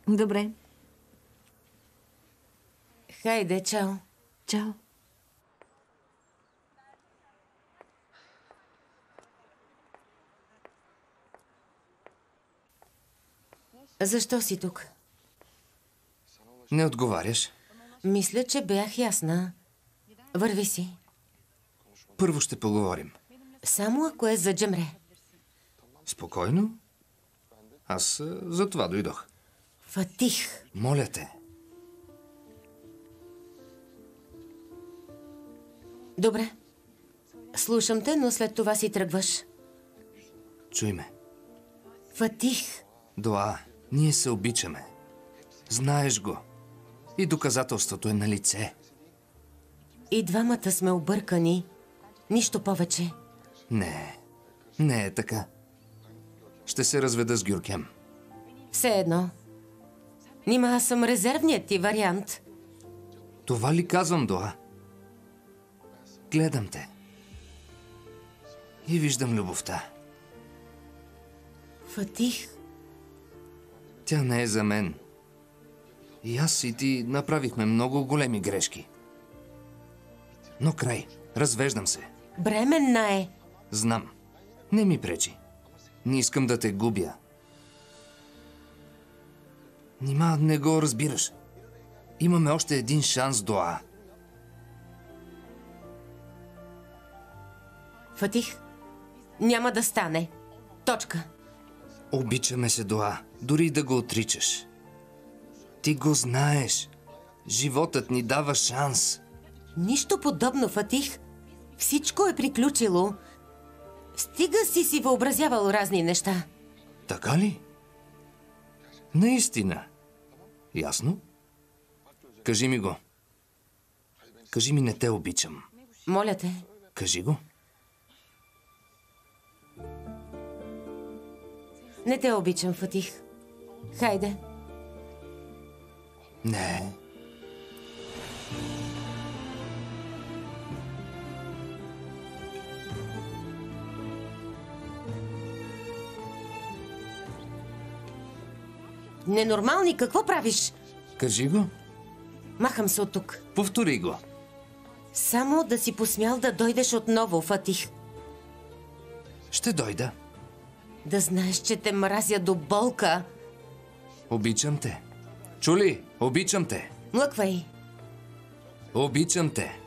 Добре. Хайде, чао. Чао. Защо си тук? Не отговаряш. Мисля, че бях ясна. Върви си. Първо ще поговорим. Само ако е за Джемре. Спокойно. Аз за това дойдох. Фатих. Моля те. Добре. Слушам те, но след това си тръгваш. Чуй ме. Фатих. Дуа, ние се обичаме. Знаеш го. И доказателството е на лице. И двамата сме объркани. Нищо повече. Не е така. Ще се разведа с Гюркем. Все едно. Нима аз съм резервният ти вариант. Това ли казвам, Дуа? Гледам те. И виждам любовта. Фатих. Тя не е за мен. И аз и ти направихме много големи грешки. Но край. Развеждам се. Бременна е. Знам. Не ми пречи. Не искам да те губя. Нима не го разбираш. Имаме още един шанс, Дуа. Фатих, няма да стане. Точка. Обичаме се, Дуа. Дори да го отричаш. Ти го знаеш. Животът ни дава шанс. Нищо подобно, Фатих. Всичко е приключило. Стига си въобразявал разни неща. Така ли? Наистина. Ясно? Кажи ми го. Кажи ми, не те обичам. Моля те. Кажи го. Не те обичам, Фатих. Хайде. Не. Ненормални, какво правиш? Кажи го. Махам се от тук. Повтори го. Само да си посмял да дойдеш отново, Фатих. Ще дойда. Да знаеш, че те мразя до болка. Обичам те. Чули? Обичам те. Млъквай. Обичам те.